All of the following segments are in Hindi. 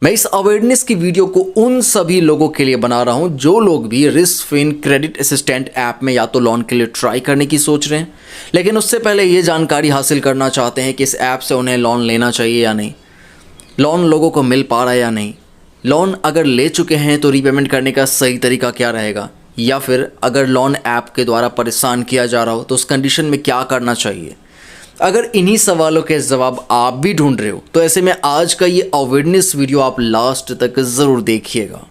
मैं इस अवेयरनेस की वीडियो को उन सभी लोगों के लिए बना रहा हूं जो लोग भी रिस्कफिन क्रेडिट असिस्टेंट ऐप में या तो लोन के लिए ट्राई करने की सोच रहे हैं, लेकिन उससे पहले ये जानकारी हासिल करना चाहते हैं कि इस ऐप से उन्हें लोन लेना चाहिए या नहीं, लोन लोगों को मिल पा रहा है या नहीं, लोन अगर ले चुके हैं तो रीपेमेंट करने का सही तरीका क्या रहेगा, या फिर अगर लोन ऐप के द्वारा परेशान किया जा रहा हो तो उस कंडीशन में क्या करना चाहिए। अगर इन्हीं सवालों के जवाब आप भी ढूंढ रहे हो तो ऐसे में आज का ये अवेयरनेस वीडियो आप लास्ट तक ज़रूर देखिएगा।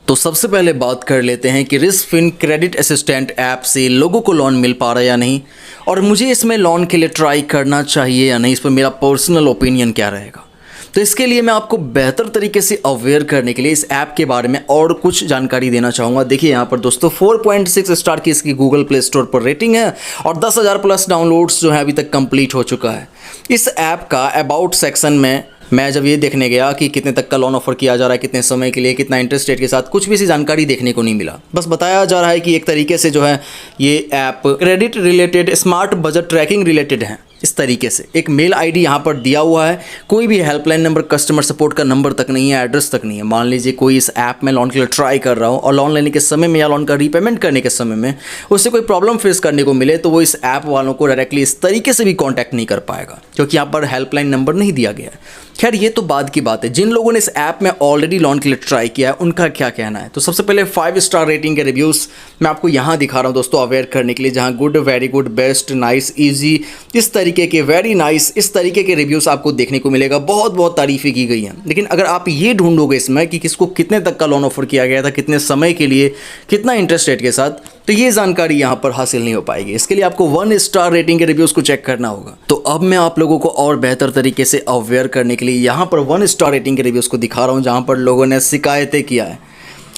तो सबसे पहले बात कर लेते हैं कि रिस्कफिन क्रेडिट असिस्टेंट ऐप से लोगों को लोन मिल पा रहा है या नहीं, और मुझे इसमें लोन के लिए ट्राई करना चाहिए या नहीं, इस पर मेरा पर्सनल ओपिनियन क्या रहेगा। तो इसके लिए मैं आपको बेहतर तरीके से अवेयर करने के लिए इस ऐप के बारे में और कुछ जानकारी देना चाहूँगा। देखिए यहाँ पर दोस्तों 4.6 स्टार की इसकी गूगल प्ले स्टोर पर रेटिंग है और 10,000 प्लस डाउनलोड्स जो है अभी तक कंप्लीट हो चुका है। इस ऐप का अबाउट सेक्शन में मैं जब ये देखने गया कि कितने तक का लोन ऑफर किया जा रहा है, कितने समय के लिए, कितना इंटरेस्ट रेट के साथ, कुछ भी ऐसी जानकारी देखने को नहीं मिला। बस बताया जा रहा है कि एक तरीके से जो है ये app credit related, smart budget tracking related है। इस तरीके से एक मेल आईडी यहाँ पर दिया हुआ है, कोई भी हेल्पलाइन नंबर, कस्टमर सपोर्ट का नंबर तक नहीं है, एड्रेस तक नहीं है। मान लीजिए कोई इस ऐप में लोन के लिए ट्राई कर रहा हो और लोन लेने के समय में या लोन का रीपेमेंट करने के समय में उससे कोई प्रॉब्लम फेस करने को मिले तो वो इस ऐप वालों को डायरेक्टली इस तरीके से भी कॉन्टैक्ट नहीं कर पाएगा, क्योंकि यहाँ पर हेल्पलाइन नंबर नहीं दिया गया है। खैर ये तो बाद की बात है। जिन लोगों ने इस ऐप में ऑलरेडी लोन के लिए ट्राई किया है उनका क्या कहना है। तो सबसे पहले 5 स्टार रेटिंग के रिव्यूज़ मैं आपको यहाँ दिखा रहा हूँ दोस्तों, अवेयर करने के लिए, जहाँ good, very good, best, nice, easy, इस तरीके के, वेरी नाइस, इस तरीके के रिव्यूज़ आपको देखने को मिलेगा। बहुत बहुत तारीफ़ें की गई हैं। लेकिन अगर आप ये ढूंढोगे इसमें कि किसको कितने तक का लोन ऑफर किया गया था, कितने समय के लिए, कितना इंटरेस्ट रेट के साथ, तो ये जानकारी यहाँ पर हासिल नहीं हो पाएगी। इसके लिए आपको 1 स्टार रेटिंग के रिव्यूज़ को चेक करना होगा। तो अब मैं आप लोगों को और बेहतर तरीके से अवेयर करने के लिए यहाँ पर 1 स्टार रेटिंग के रिव्यूज़ को दिखा रहा हूँ, जहाँ पर लोगों ने शिकायतें किया है।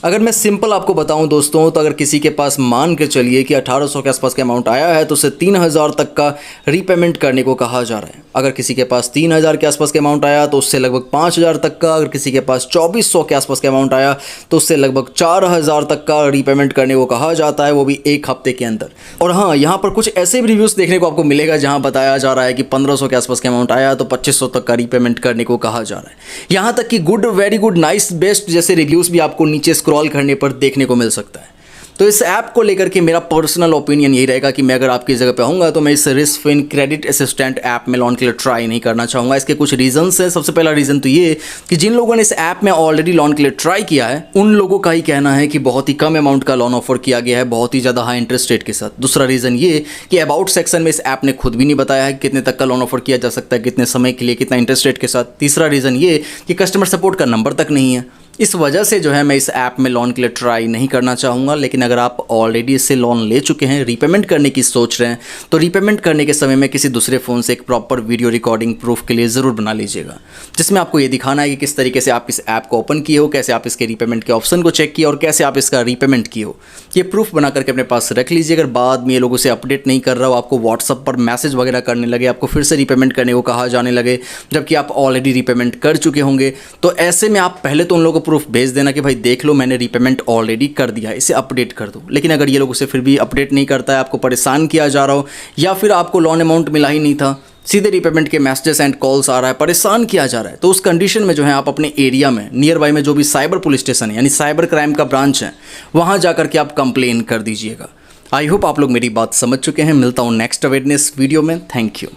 अगर मैं सिंपल आपको बताऊं दोस्तों, तो अगर किसी के पास मान के चलिए कि 1800 के आसपास का अमाउंट आया है तो उसे 3000 तक का रीपेमेंट करने को कहा जा रहा है। अगर किसी के पास 3000 के आसपास का अमाउंट आया तो उससे लगभग 5000 तक का, अगर किसी के पास 2400 के आसपास का अमाउंट आया तो उससे लगभग 4000 तक का रीपेमेंट करने को कहा जाता है, वो भी 1 हफ्ते के अंदर। और हाँ, यहाँ पर कुछ ऐसे भी रिव्यूज़ देखने को आपको मिलेगा जहाँ बताया जा रहा है कि 1500 के आसपास का अमाउंट आया तो 2500 तक का रीपेमेंट करने को कहा जा रहा है। यहाँ तक कि good, very good, nice, best जैसे रिव्यूज़ भी आपको नीचे स्क्रॉल करने पर देखने को मिल सकता है। तो इस ऐप को लेकर के मेरा पर्सनल ओपिनियन यही रहेगा कि मैं अगर आपकी जगह पे होऊंगा तो मैं इस रिस्कफिन क्रेडिट असिस्टेंट ऐप में लोन के लिए ट्राई नहीं करना चाहूँगा। इसके कुछ रीजंस हैं। सबसे पहला रीज़न तो ये कि जिन लोगों ने इस ऐप में ऑलरेडी लोन के लिए ट्राई किया है उन लोगों का ही कहना है कि बहुत ही कम अमाउंट का लोन ऑफर किया गया है, बहुत ही ज़्यादा हाई इंटरेस्ट रेट के साथ। दूसरा रीज़न ये कि अबाउट सेक्शन में इस ऐप ने खुद भी नहीं बताया है कितने तक का लोन ऑफर किया जा सकता है, कितने समय के लिए, कितना इंटरेस्ट रेट के साथ। तीसरा रीज़न ये कि कस्टमर सपोर्ट का नंबर तक नहीं है। इस वजह से जो है मैं इस ऐप में लोन के लिए ट्राई नहीं करना चाहूँगा। लेकिन अगर आप ऑलरेडी इससे लोन ले चुके हैं, रीपेमेंट करने की सोच रहे हैं, तो रीपेमेंट करने के समय में किसी दूसरे फ़ोन से एक प्रॉपर वीडियो रिकॉर्डिंग प्रूफ के लिए ज़रूर बना लीजिएगा, जिसमें आपको ये दिखाना है कि किस तरीके से आप इस ऐप को ओपन किए हो, कैसे आप इसके रीपेमेंट के ऑप्शन को चेक किए और कैसे आप इसका रीपेमेंट किए हो। ये प्रूफ बना करके अपने पास रख लीजिए। अगर बाद में ये लोगों से अपडेट नहीं कर रहा हो, आपको व्हाट्सअप पर मैसेज वगैरह करने लगे, आपको फिर से रीपेमेंट करने को कहा जाने लगे जबकि आप ऑलरेडी रीपेमेंट कर चुके होंगे, तो ऐसे में आप पहले तो उन लोगों को प्रूफ भेज देना कि भाई देख लो मैंने रीपेमेंट ऑलरेडी कर दिया है, इसे अपडेट कर दो। लेकिन अगर ये लोग उसे फिर भी अपडेट नहीं करता है, आपको परेशान किया जा रहा हो या फिर आपको लोन अमाउंट मिला ही नहीं था, सीधे रीपेमेंट के मैसेजेस एंड कॉल्स आ रहा है, परेशान किया जा रहा है, तो उस कंडीशन में जो है आप अपने एरिया में नियर बाई में जो भी साइबर पुलिस स्टेशन है, यानी साइबर क्राइम का ब्रांच है, वहाँ जाकर के आप कंप्लेन कर दीजिएगा। आई होप आप लोग मेरी बात समझ चुके हैं। मिलता हूँ नेक्स्ट अवेयरनेस वीडियो में। Thank you.